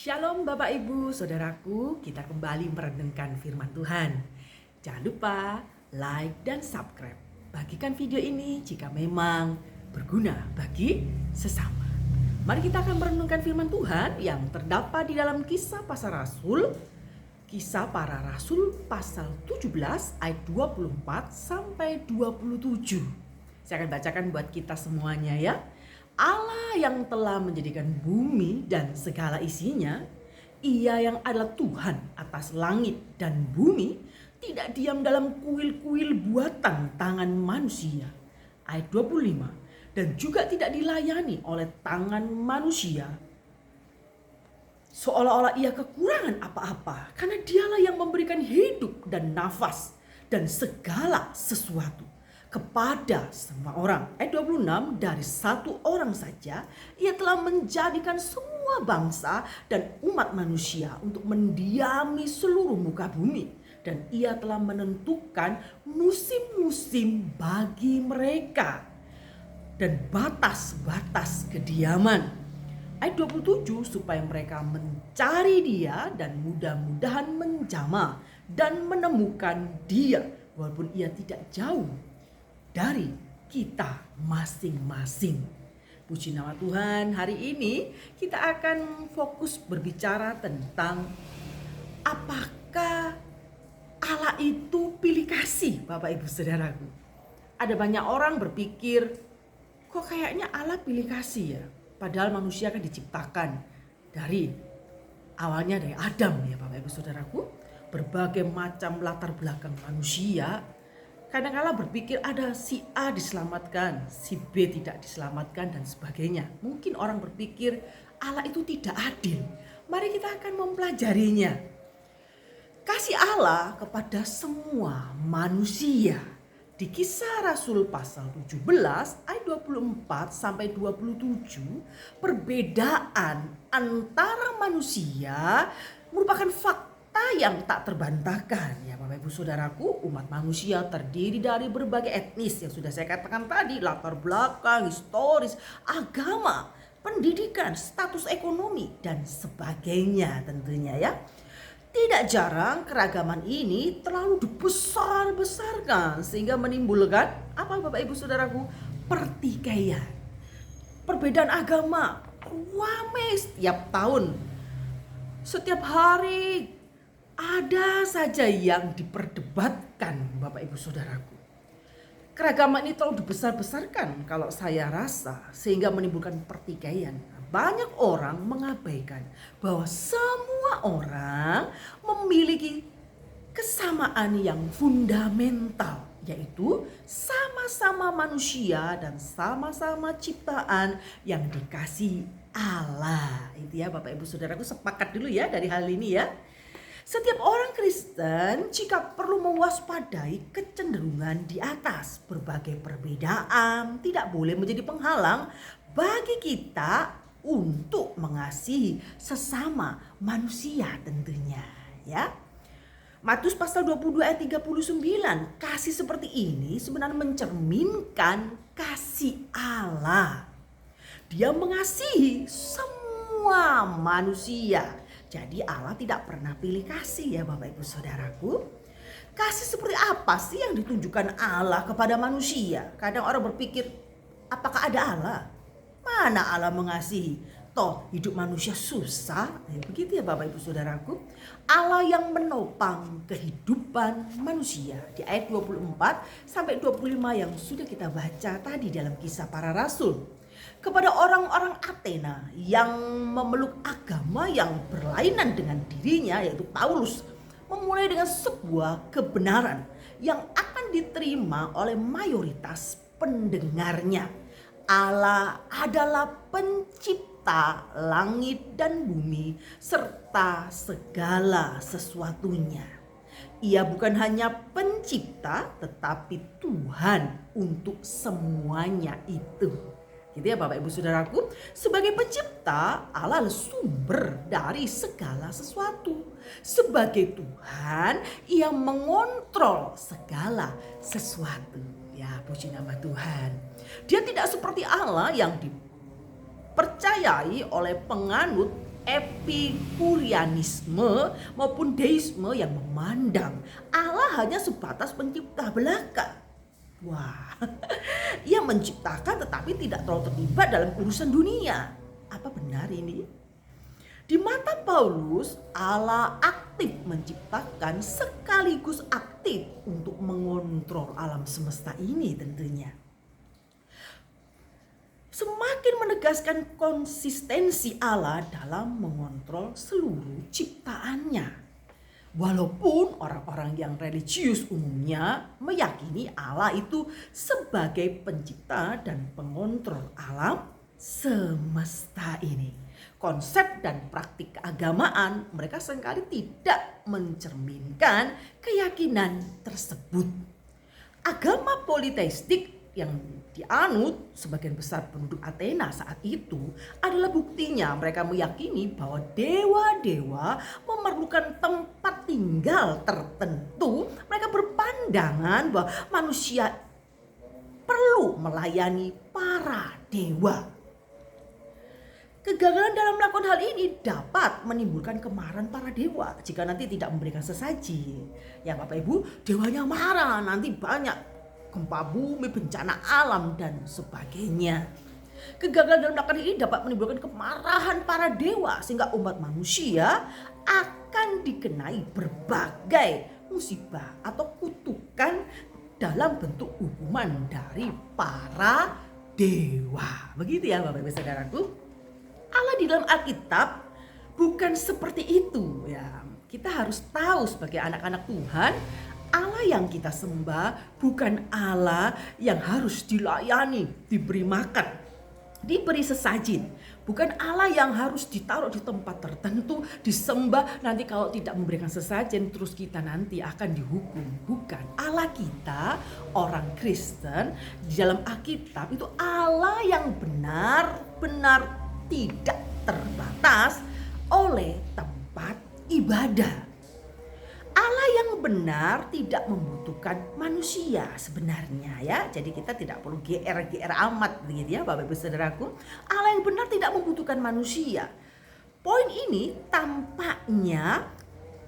Shalom Bapak Ibu, Saudaraku, kita kembali merenungkan firman Tuhan. Jangan lupa like dan subscribe. Bagikan video ini jika memang berguna bagi sesama. Mari kita akan merenungkan firman Tuhan yang terdapat di dalam Kisah Para Rasul pasal 17 ayat 24 sampai 27. Saya akan bacakan buat kita semuanya ya. Allah yang telah menjadikan bumi dan segala isinya, Ia yang adalah Tuhan atas langit dan bumi, tidak diam dalam kuil-kuil buatan tangan manusia. Ayat 25, dan juga tidak dilayani oleh tangan manusia, seolah-olah Ia kekurangan apa-apa, karena Dialah yang memberikan hidup dan nafas dan segala sesuatu kepada semua orang. Ayat 26, dari satu orang saja Ia telah menjadikan semua bangsa dan umat manusia untuk mendiami seluruh muka bumi. Dan Ia telah menentukan musim-musim bagi mereka dan batas-batas kediaman. Ayat 27, supaya mereka mencari Dia dan mudah-mudahan menjamah dan menemukan Dia walaupun Ia tidak jauh dari kita masing-masing. Puji nama Tuhan, hari ini kita akan fokus berbicara tentang apakah Allah itu pilih kasih, Bapak Ibu Saudaraku. Ada banyak orang berpikir, kok kayaknya Allah pilih kasih ya? Padahal manusia kan diciptakan dari awalnya dari Adam ya Bapak Ibu Saudaraku. Berbagai macam latar belakang manusia. Kadang-kala berpikir ada si A diselamatkan, si B tidak diselamatkan dan sebagainya. Mungkin orang berpikir Allah itu tidak adil. Mari kita akan mempelajarinya. Kasih Allah kepada semua manusia. Di Kisah Rasul pasal 17 ayat 24 sampai 27, perbedaan antara manusia merupakan fakta yang tak terbantahkan ya Bapak Ibu Saudaraku. Umat manusia terdiri dari berbagai etnis yang sudah saya katakan tadi, latar belakang, historis, agama, pendidikan, status ekonomi dan sebagainya tentunya ya. Tidak jarang keragaman ini terlalu dibesar-besarkan sehingga menimbulkan apa Bapak Ibu Saudaraku? Pertikaian. Perbedaan agama ramai setiap tahun. Setiap hari ada saja yang diperdebatkan Bapak Ibu Saudaraku. Keragaman ini terlalu dibesar-besarkan kalau saya rasa sehingga menimbulkan pertikaian. Banyak orang mengabaikan bahwa semua orang memiliki kesamaan yang fundamental, yaitu sama-sama manusia dan sama-sama ciptaan yang dikasihi Allah. Itu ya Bapak Ibu Saudaraku, sepakat dulu ya dari hal ini ya. Setiap orang Kristen jika perlu mewaspadai kecenderungan di atas. Berbagai perbedaan tidak boleh menjadi penghalang bagi kita untuk mengasihi sesama manusia tentunya ya. Matius pasal 22 ayat 39, kasih seperti ini sebenarnya mencerminkan kasih Allah. Dia mengasihi semua manusia. Jadi Allah tidak pernah pilih kasih ya Bapak Ibu Saudaraku. Kasih seperti apa sih yang ditunjukkan Allah kepada manusia? Kadang orang berpikir, apakah ada Allah? Mana Allah mengasihi? Toh hidup manusia susah. Begitu ya Bapak Ibu Saudaraku. Allah yang menopang kehidupan manusia. Di ayat 24 sampai 25 yang sudah kita baca tadi dalam Kisah Para Rasul. Kepada orang-orang Athena yang memeluk agama yang berlainan dengan dirinya, yaitu Paulus, memulai dengan sebuah kebenaran yang akan diterima oleh mayoritas pendengarnya. Allah adalah pencipta langit dan bumi serta segala sesuatunya. Ia bukan hanya pencipta tetapi Tuhan untuk semuanya itu. Gitu ya Bapak Ibu Saudaraku, sebagai pencipta Allah adalah sumber dari segala sesuatu. Sebagai Tuhan, Ia mengontrol segala sesuatu. Ya, puji nama Tuhan. Dia tidak seperti Allah yang dipercayai oleh penganut Epikurianisme maupun deisme yang memandang Allah hanya sebatas pencipta belaka. Wah, ia menciptakan tetapi tidak terlalu terlibat dalam urusan dunia. Apa benar ini? Di mata Paulus, Allah aktif menciptakan sekaligus aktif untuk mengontrol alam semesta ini tentunya. Semakin menegaskan konsistensi Allah dalam mengontrol seluruh ciptaannya. Walaupun orang-orang yang religius umumnya meyakini Allah itu sebagai pencipta dan pengontrol alam semesta ini. Konsep dan praktik keagamaan mereka seringkali tidak mencerminkan keyakinan tersebut. Agama politeistik yang dianut sebagian besar penduduk Athena saat itu adalah buktinya mereka meyakini bahwa dewa-dewa memerlukan tempat tinggal tertentu. Mereka berpandangan bahwa manusia perlu melayani para dewa. Kegagalan dalam melakukan hal ini dapat menimbulkan kemarahan para dewa jika nanti tidak memberikan sesaji. Ya Bapak Ibu, dewanya marah, nanti banyak gempa bumi, bencana alam dan sebagainya. Kegagalan dalam melakukan ini dapat menimbulkan kemarahan para dewa sehingga umat manusia akan dikenai berbagai musibah atau kutukan dalam bentuk hukuman dari para dewa. Begitu ya Bapak Ibu Saudaraku. Allah di dalam Alkitab bukan seperti itu ya. Kita harus tahu sebagai anak-anak Tuhan, Allah yang kita sembah bukan Allah yang harus dilayani, diberi makan, diberi sesaji. Bukan Allah yang harus ditaruh di tempat tertentu, disembah, nanti kalau tidak memberikan sesajen terus kita nanti akan dihukum. Bukan. Allah kita, orang Kristen, di dalam Alkitab itu Allah yang benar-benar tidak terbatas oleh tempat ibadah. Allah yang benar tidak membutuhkan manusia sebenarnya ya. Jadi kita tidak perlu GR amat begitu ya Bapak Ibu Saudaraku. Allah yang benar tidak membutuhkan manusia. Poin ini tampaknya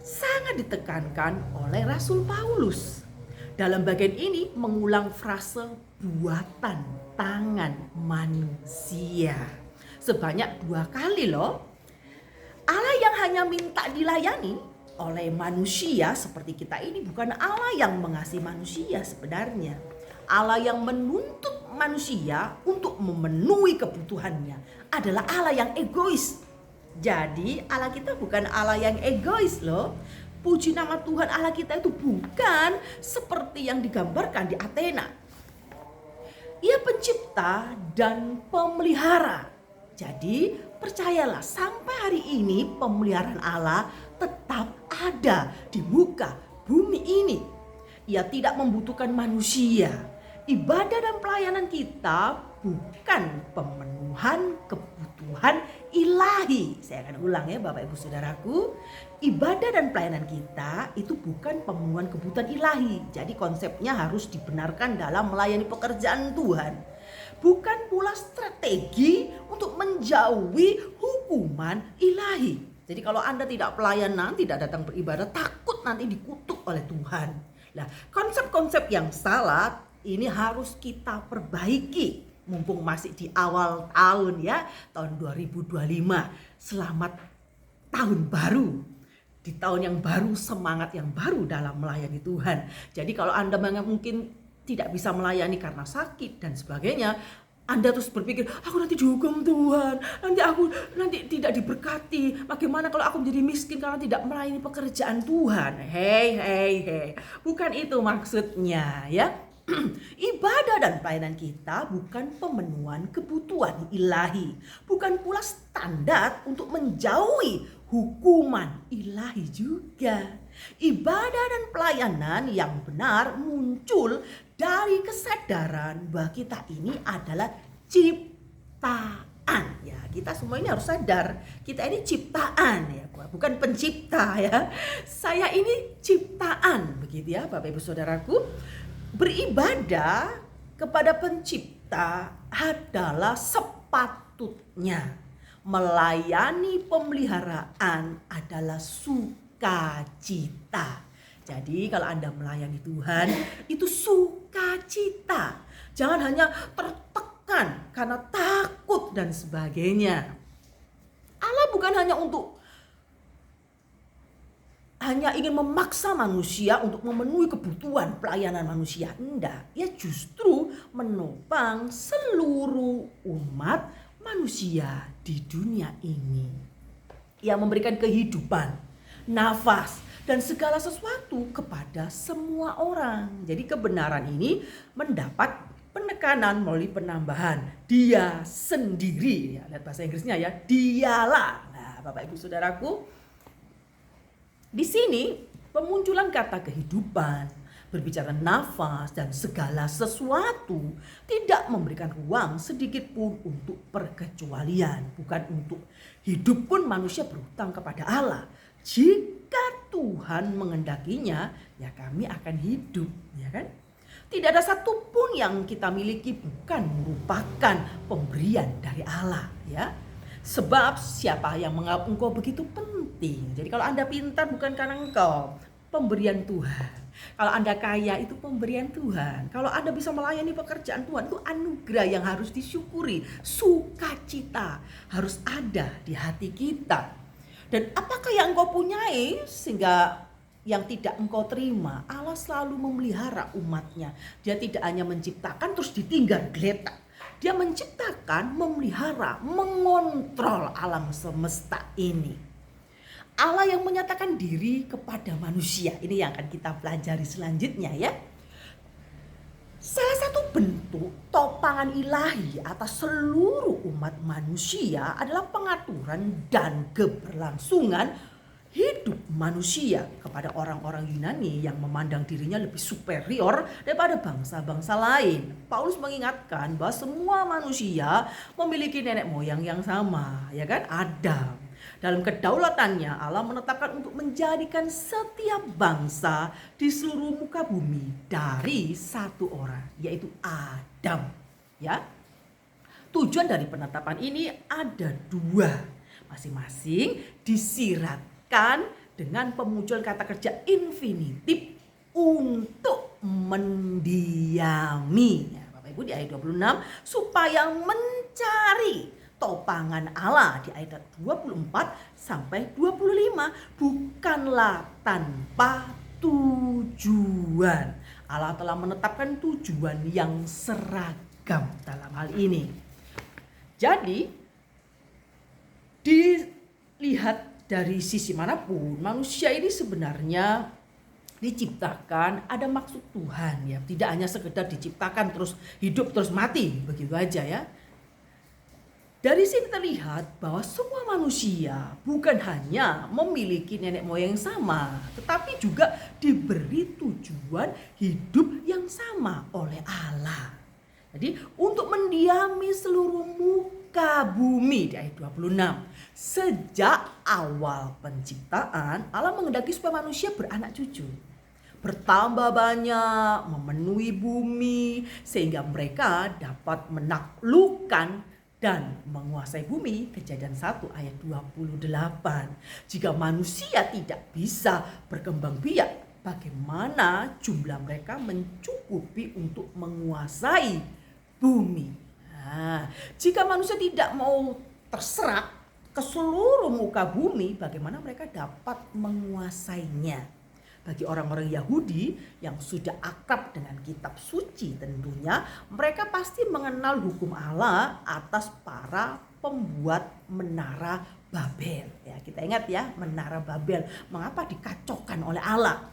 sangat ditekankan oleh Rasul Paulus. Dalam bagian ini mengulang frase buatan tangan manusia sebanyak 2 kali loh. Allah yang hanya minta dilayani oleh manusia seperti kita ini bukan Allah yang mengasihi manusia sebenarnya. Allah yang menuntut manusia untuk memenuhi kebutuhannya adalah Allah yang egois. Jadi Allah kita bukan Allah yang egois loh. Puji nama Tuhan, Allah kita itu bukan seperti yang digambarkan di Athena. Ia pencipta dan pemelihara. Jadi percayalah sampai hari ini pemeliharaan Allah tetap ada di muka bumi ini. Ia tidak membutuhkan manusia. Ibadah dan pelayanan kita bukan pemenuhan kebutuhan ilahi. Saya akan ulang ya Bapak Ibu Saudaraku. Ibadah dan pelayanan kita itu bukan pemenuhan kebutuhan ilahi. Jadi konsepnya harus dibenarkan dalam melayani pekerjaan Tuhan. Bukan pula strategi untuk menjauhi hukuman ilahi. Jadi kalau Anda tidak pelayanan, tidak datang beribadah, takut nanti dikutuk oleh Tuhan. Nah, konsep-konsep yang salah ini harus kita perbaiki. Mumpung masih di awal tahun ya, tahun 2025. Selamat tahun baru. Di tahun yang baru, semangat yang baru dalam melayani Tuhan. Jadi kalau Anda mungkin tidak bisa melayani karena sakit dan sebagainya, Anda terus berpikir, aku nanti dihukum Tuhan, nanti tidak diberkati, bagaimana kalau aku menjadi miskin karena tidak melayani pekerjaan Tuhan. Hei, bukan itu maksudnya ya. Ibadah dan pelayanan kita bukan pemenuhan kebutuhan ilahi, bukan pula standar untuk menjauhi hukuman ilahi juga. Ibadah dan pelayanan yang benar muncul dari kesadaran bahwa kita ini adalah ciptaan. Ya, kita semua ini harus sadar, kita ini ciptaan ya, bukan pencipta ya. Saya ini ciptaan, begitu ya Bapak Ibu Saudaraku. Beribadah kepada pencipta adalah sepatutnya. Melayani pemeliharaan adalah sukacita. Jadi kalau Anda melayani Tuhan, itu sukacita. Jangan hanya tertekan karena takut dan sebagainya. Allah bukan hanya ingin memaksa manusia untuk memenuhi kebutuhan pelayanan manusia. Enggak, ia justru menopang seluruh umat manusia di dunia ini. Ia memberikan kehidupan, nafas, dan segala sesuatu kepada semua orang. Jadi kebenaran ini mendapat penekanan melalui penambahan dia sendiri. Ya, lihat bahasa Inggrisnya ya, dialah. Nah, Bapak Ibu Saudaraku, di sini pemunculan kata kehidupan, berbicara nafas dan segala sesuatu tidak memberikan ruang sedikit pun untuk perkecualian. Bukan untuk hidup pun manusia berhutang kepada Allah. Jika Tuhan mengendakinya, ya kami akan hidup, ya kan? Tidak ada satupun yang kita miliki bukan merupakan pemberian dari Allah, ya. Sebab siapa yang menganggap engkau begitu penting. Jadi kalau Anda pintar bukan karena engkau, pemberian Tuhan. Kalau Anda kaya itu pemberian Tuhan. Kalau Anda bisa melayani pekerjaan Tuhan, itu anugerah yang harus disyukuri. Sukacita harus ada di hati kita. Dan apakah yang engkau punyai sehingga yang tidak engkau terima? Allah selalu memelihara umatnya. Dia tidak hanya menciptakan terus ditinggal geletak. Dia menciptakan, memelihara, mengontrol alam semesta ini. Allah yang menyatakan diri kepada manusia. Ini yang akan kita pelajari selanjutnya ya. Salah satu bentuk topangan ilahi atas seluruh umat manusia adalah pengaturan dan keberlangsungan hidup manusia kepada orang-orang Yunani yang memandang dirinya lebih superior daripada bangsa-bangsa lain. Paulus mengingatkan bahwa semua manusia memiliki nenek moyang yang sama, ya kan? Adam. Dalam kedaulatannya Allah menetapkan untuk menjadikan setiap bangsa di seluruh muka bumi dari satu orang, yaitu Adam. Ya, tujuan dari penetapan ini ada dua, masing-masing disiratkan dengan pemunculan kata kerja infinitif untuk mendiami. Ya, Bapak Ibu di ayat 26 supaya mencari topangan Allah di ayat 24 sampai 25 bukanlah tanpa tujuan. Allah telah menetapkan tujuan yang seragam dalam hal ini. Jadi dilihat dari sisi manapun, manusia ini sebenarnya diciptakan ada maksud Tuhan ya. Tidak hanya sekedar diciptakan terus hidup terus mati begitu aja ya. Dari sini terlihat bahwa semua manusia bukan hanya memiliki nenek moyang yang sama, tetapi juga diberi tujuan hidup yang sama oleh Allah. Jadi untuk mendiami seluruh muka bumi di ayat 26. Sejak awal penciptaan, Allah menghendaki supaya manusia beranak cucu. Bertambah banyak, memenuhi bumi, sehingga mereka dapat menaklukkan dan menguasai bumi. Kejadian 1 ayat 28. Jika manusia tidak bisa berkembang biak, bagaimana jumlah mereka mencukupi untuk menguasai bumi? Nah, jika manusia tidak mau terserap ke seluruh muka bumi, bagaimana mereka dapat menguasainya? Bagi orang-orang Yahudi yang sudah akrab dengan kitab suci tentunya, mereka pasti mengenal hukum Allah atas para pembuat menara Babel. Ya, kita ingat ya, menara Babel. Mengapa dikacaukan oleh Allah?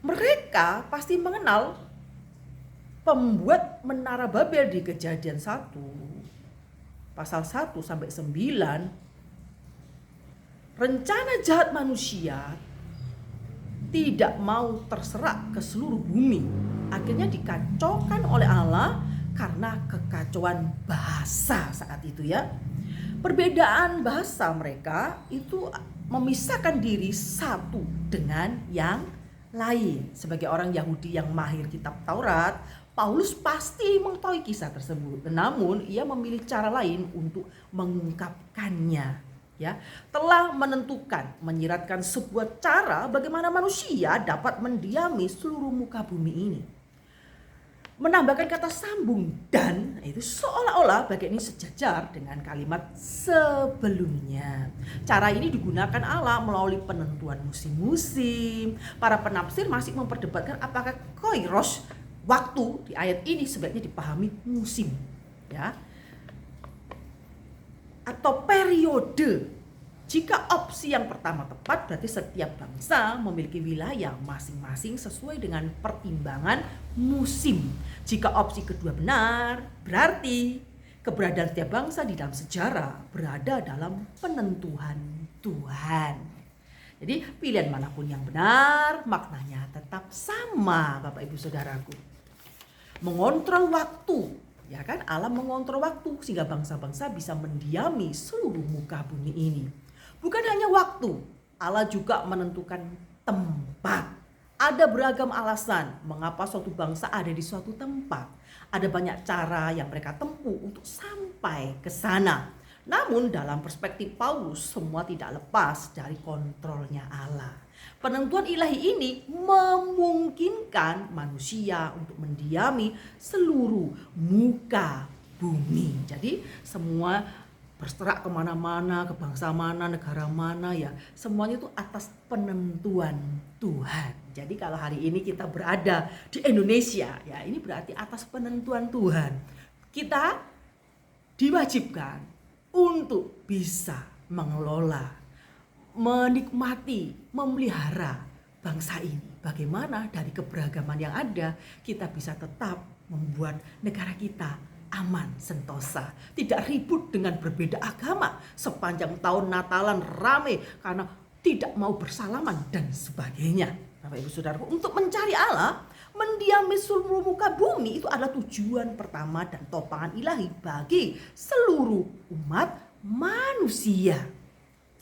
Mereka pasti mengenal pembuat menara Babel di Kejadian 1 pasal 1 sampai 9. Rencana jahat manusia tidak mau terserak ke seluruh bumi. Akhirnya dikacaukan oleh Allah karena kekacauan bahasa saat itu ya. Perbedaan bahasa mereka itu memisahkan diri satu dengan yang lain. Sebagai orang Yahudi yang mahir kitab Taurat, Paulus pasti mengetahui kisah tersebut, namun ia memilih cara lain untuk mengungkapkannya. Ya, telah menentukan, menyiratkan sebuah cara bagaimana manusia dapat mendiami seluruh muka bumi ini. Menambahkan kata sambung dan itu seolah-olah bagian ini sejajar dengan kalimat sebelumnya. Cara ini digunakan Allah melalui penentuan musim-musim. Para penafsir masih memperdebatkan apakah kairos, waktu di ayat ini sebaiknya dipahami musim, ya, atau periode. Jika opsi yang pertama tepat, berarti setiap bangsa memiliki wilayah masing-masing sesuai dengan pertimbangan musim. Jika opsi kedua benar, berarti keberadaan setiap bangsa di dalam sejarah berada dalam penentuan Tuhan. Jadi pilihan manapun yang benar, maknanya tetap sama, Bapak Ibu Saudaraku. Mengontrol waktu, ya kan? Allah mengontrol waktu sehingga bangsa-bangsa bisa mendiami seluruh muka bumi ini. Bukan hanya waktu, Allah juga menentukan tempat. Ada beragam alasan mengapa suatu bangsa ada di suatu tempat. Ada banyak cara yang mereka tempuh untuk sampai ke sana. Namun dalam perspektif Paulus, semua tidak lepas dari kontrolnya Allah. Penentuan ilahi ini memungkinkan manusia untuk mendiami seluruh muka bumi. Jadi semua berserak kemana-mana, ke bangsa mana, negara mana, ya semuanya itu atas penentuan Tuhan. Jadi kalau hari ini kita berada di Indonesia, ya ini berarti atas penentuan Tuhan. Kita diwajibkan untuk bisa mengelola, menikmati, memelihara bangsa ini. Bagaimana dari keberagaman yang ada kita bisa tetap membuat negara kita aman, sentosa, tidak ribut dengan berbeda agama, sepanjang tahun Natalan rame karena tidak mau bersalaman dan sebagainya. Bapak Ibu Saudaraku, untuk mencari Allah, mendiami seluruh muka bumi itu adalah tujuan pertama dan topangan ilahi bagi seluruh umat manusia.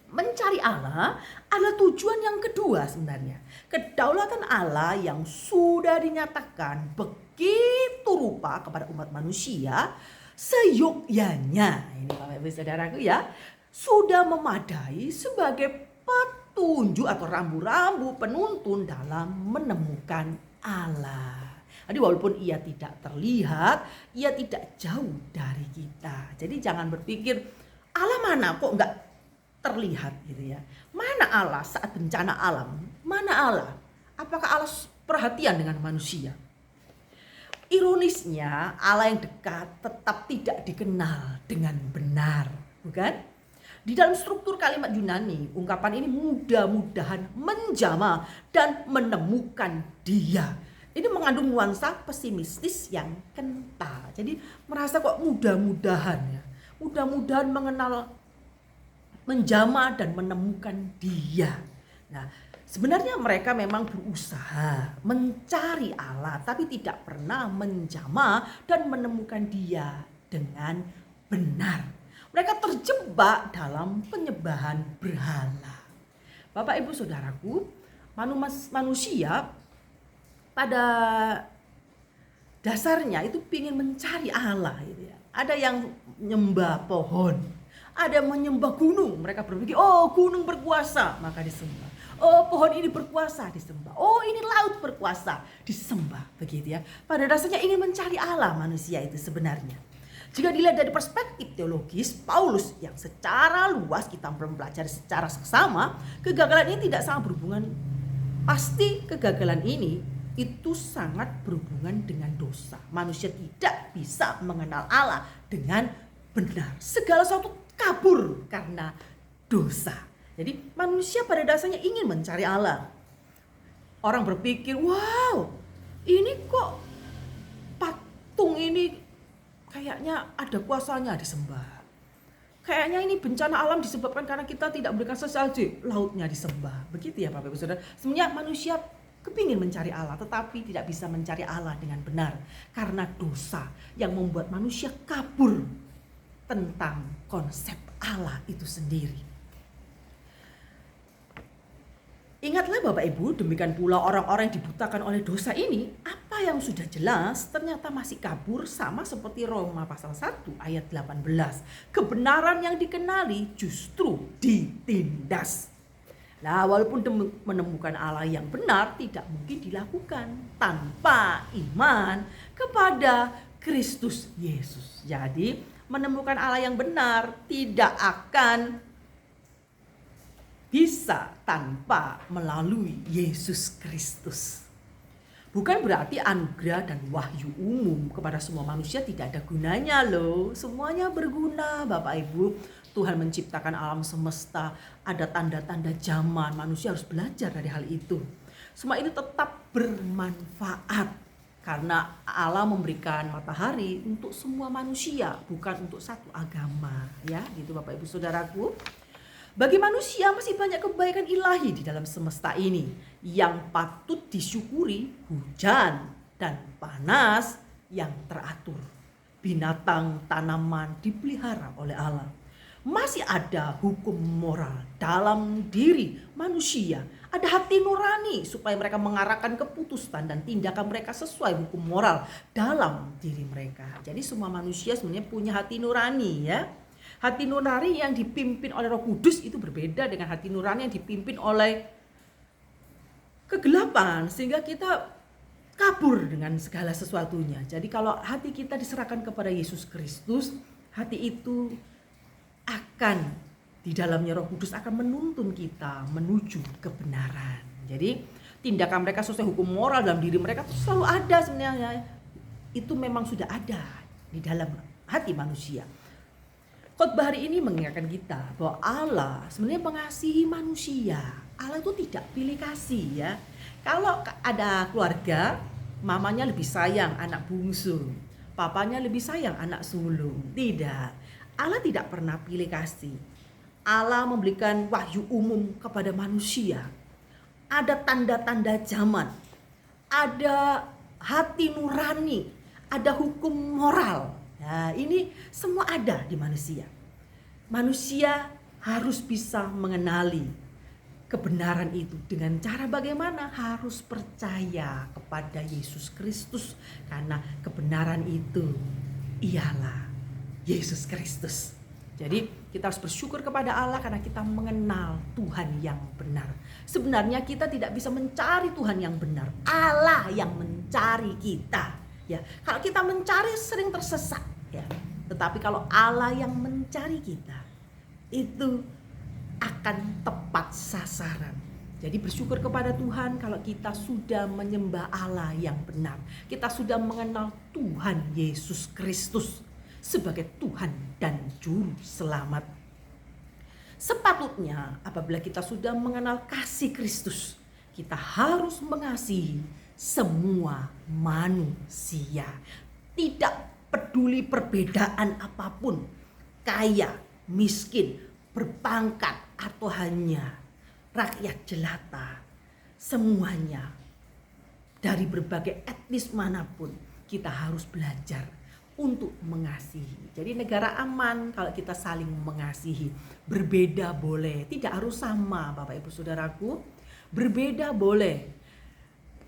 Mencari Allah adalah tujuan yang kedua sebenarnya. Kedaulatan Allah yang sudah dinyatakan begitu rupa kepada umat manusia seyogyanya. Ini Bapak Ibu Saudaraku ya, sudah memadai sebagai petunjuk atau rambu-rambu penuntun dalam menemukan Allah. Jadi walaupun ia tidak terlihat, ia tidak jauh dari kita. Jadi jangan berpikir Allah mana kok enggak terlihat gitu ya. Mana Allah saat bencana alam? Mana Allah? Apakah Allah perhatian dengan manusia? Ironisnya Allah yang dekat tetap tidak dikenal dengan benar, bukan? Di dalam struktur kalimat Yunani, ungkapan ini mudah-mudahan menjama dan menemukan dia. Ini mengandung nuansa pesimistis yang kental. Jadi merasa kok mudah-mudahan ya. Mudah-mudahan menjama dan menemukan dia. Nah, sebenarnya mereka memang berusaha mencari Allah, tapi tidak pernah menjama dan menemukan dia dengan benar. Mereka terjebak dalam penyembahan berhala. Bapak Ibu Saudaraku, manusia pada dasarnya itu ingin mencari Allah gitu ya. Ada yang menyembah pohon, ada menyembah gunung. Mereka berpikir, oh gunung berkuasa, maka disembah. Oh pohon ini berkuasa, disembah. Oh ini laut berkuasa, disembah. Begitu ya. Pada dasarnya ingin mencari Allah manusia itu sebenarnya. Jika dilihat dari perspektif teologis, Paulus yang secara luas kita mempelajari secara seksama, kegagalan ini tidak sangat berhubungan. Pasti kegagalan ini itu sangat berhubungan dengan dosa. Manusia tidak bisa mengenal Allah dengan benar. Segala sesuatu kabur karena dosa. Jadi manusia pada dasarnya ingin mencari Allah. Orang berpikir, wow, ini kok patung ini kayaknya ada kuasanya disembah. Kayaknya ini bencana alam disebabkan karena kita tidak berikan sesaji, lautnya disembah. Begitu ya Bapak Ibu Saudara. Sebenarnya manusia kepingin mencari Allah, tetapi tidak bisa mencari Allah dengan benar karena dosa yang membuat manusia kabur tentang konsep Allah itu sendiri. Ingatlah Bapak Ibu, demikian pula orang-orang yang dibutakan oleh dosa ini, apa apa yang sudah jelas ternyata masih kabur, sama seperti Roma pasal 1 ayat 18. Kebenaran yang dikenali justru ditindas. Nah, walaupun menemukan Allah yang benar tidak mungkin dilakukan tanpa iman kepada Kristus Yesus. Jadi, menemukan Allah yang benar tidak akan bisa tanpa melalui Yesus Kristus. Bukan berarti anugerah dan wahyu umum kepada semua manusia tidak ada gunanya loh. Semuanya berguna Bapak Ibu. Tuhan menciptakan alam semesta, ada tanda-tanda zaman. Manusia harus belajar dari hal itu. Semua ini tetap bermanfaat. Karena Allah memberikan matahari untuk semua manusia, bukan untuk satu agama. Ya, gitu Bapak Ibu Saudaraku. Bagi manusia masih banyak kebaikan ilahi di dalam semesta ini yang patut disyukuri. Hujan dan panas yang teratur. Binatang, tanaman dipelihara oleh Allah. Masih ada hukum moral dalam diri manusia. Ada hati nurani supaya mereka mengarahkan keputusan dan tindakan mereka sesuai hukum moral dalam diri mereka. Jadi semua manusia sebenarnya punya hati nurani ya. Hati nurani yang dipimpin oleh Roh Kudus itu berbeda dengan hati nurani yang dipimpin oleh kegelapan, sehingga kita kabur dengan segala sesuatunya. Jadi kalau hati kita diserahkan kepada Yesus Kristus, hati itu akan di dalamnya Roh Kudus akan menuntun kita menuju kebenaran. Jadi tindakan mereka sesuai hukum moral dalam diri mereka itu selalu ada sebenarnya. Itu memang sudah ada di dalam hati manusia. Khotbah hari ini mengingatkan kita bahwa Allah sebenarnya mengasihi manusia. Allah itu tidak pilih kasih ya. Kalau ada keluarga, mamanya lebih sayang anak bungsu, papanya lebih sayang anak sulung. Tidak. Allah tidak pernah pilih kasih. Allah memberikan wahyu umum kepada manusia. Ada tanda-tanda zaman. Ada hati nurani. Ada hukum moral. Nah, ini semua ada di manusia. Manusia harus bisa mengenali kebenaran itu dengan cara bagaimana? Harus percaya kepada Yesus Kristus, karena kebenaran itu ialah Yesus Kristus. Jadi kita harus bersyukur kepada Allah karena kita mengenal Tuhan yang benar. Sebenarnya kita tidak bisa mencari Tuhan yang benar. Allah yang mencari kita. Ya, kalau kita mencari sering tersesat. Ya. Tetapi kalau Allah yang mencari kita, itu akan tepat sasaran. Jadi bersyukur kepada Tuhan kalau kita sudah menyembah Allah yang benar. Kita sudah mengenal Tuhan Yesus Kristus sebagai Tuhan dan Juru Selamat. Sepatutnya apabila kita sudah mengenal kasih Kristus, kita harus mengasihi semua manusia. Tidak peduli perbedaan apapun, kaya, miskin, berpangkat, atau hanya rakyat jelata. Semuanya dari berbagai etnis manapun kita harus belajar untuk mengasihi. Jadi negara aman kalau kita saling mengasihi. Berbeda boleh, tidak harus sama Bapak Ibu Saudaraku. Berbeda boleh.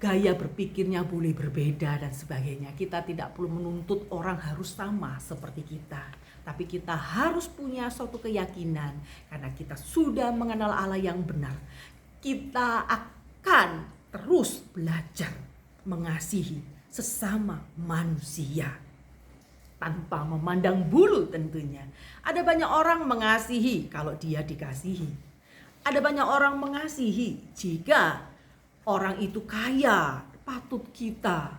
Gaya berpikirnya boleh berbeda dan sebagainya. Kita tidak perlu menuntut orang harus sama seperti kita. Tapi kita harus punya suatu keyakinan karena kita sudah mengenal Allah yang benar. Kita akan terus belajar mengasihi sesama manusia tanpa memandang bulu tentunya. Ada banyak orang mengasihi kalau dia dikasihi. Ada banyak orang mengasihi jika orang itu kaya, patut kita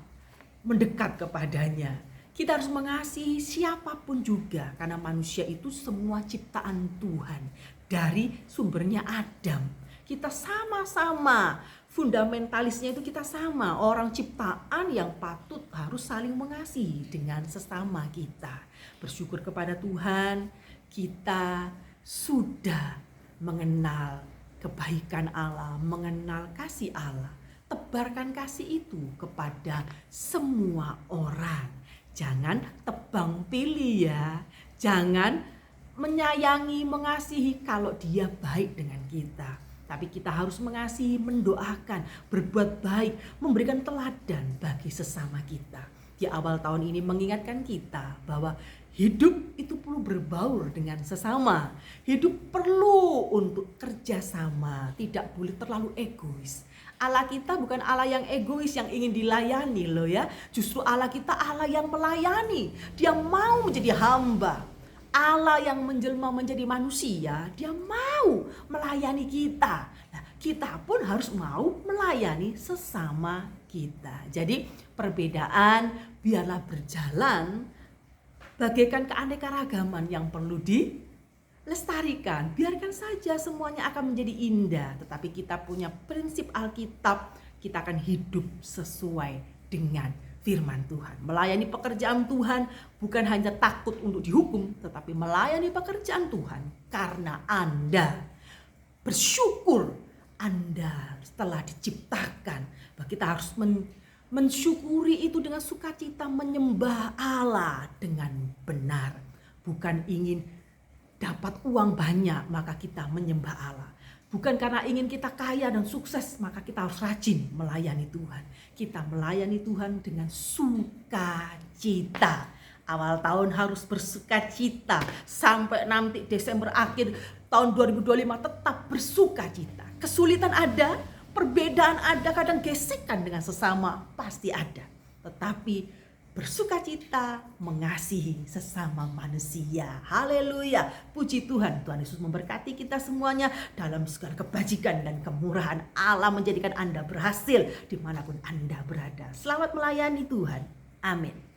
mendekat kepadanya. Kita harus mengasihi siapapun juga, karena manusia itu semua ciptaan Tuhan. Dari sumbernya Adam. Kita sama-sama, fundamentalisnya itu kita sama. Orang ciptaan yang patut harus saling mengasihi dengan sesama kita. Bersyukur kepada Tuhan, kita sudah mengenal kebaikan Allah, mengenal kasih Allah. Tebarkan kasih itu kepada semua orang. Jangan tebang pilih ya. Jangan menyayangi, mengasihi kalau dia baik dengan kita. Tapi kita harus mengasihi, mendoakan, berbuat baik, memberikan teladan bagi sesama kita. Di awal tahun ini mengingatkan kita bahwa hidup itu perlu berbaur dengan sesama. Hidup perlu untuk kerjasama, tidak boleh terlalu egois. Allah kita bukan Allah yang egois yang ingin dilayani loh ya. Justru Allah kita Allah yang melayani. Dia mau menjadi hamba. Allah yang menjelma menjadi manusia, dia mau melayani kita. Nah, kita pun harus mau melayani sesama kita. Jadi perbedaan biarlah berjalan bagaikan keanekaragaman yang perlu dilestarikan. Biarkan saja semuanya akan menjadi indah. Tetapi kita punya prinsip Alkitab, kita akan hidup sesuai dengan firman Tuhan. Melayani pekerjaan Tuhan bukan hanya takut untuk dihukum, tetapi melayani pekerjaan Tuhan karena Anda bersyukur Anda telah diciptakan. Bahwa kita harus mensyukuri itu dengan sukacita, menyembah Allah dengan benar. Bukan ingin dapat uang banyak maka kita menyembah Allah. Bukan karena ingin kita kaya dan sukses, maka kita harus rajin melayani Tuhan. Kita melayani Tuhan dengan sukacita. Awal tahun harus bersukacita. Sampai nanti Desember akhir tahun 2025 tetap bersukacita. Kesulitan ada, perbedaan ada, kadang gesekan dengan sesama pasti ada. Tetapi bersukacita, mengasihi sesama manusia. Haleluya. Puji Tuhan. Tuhan Yesus memberkati kita semuanya dalam segala kebajikan dan kemurahan Allah menjadikan Anda berhasil dimanapun Anda berada. Selamat melayani Tuhan. Amin.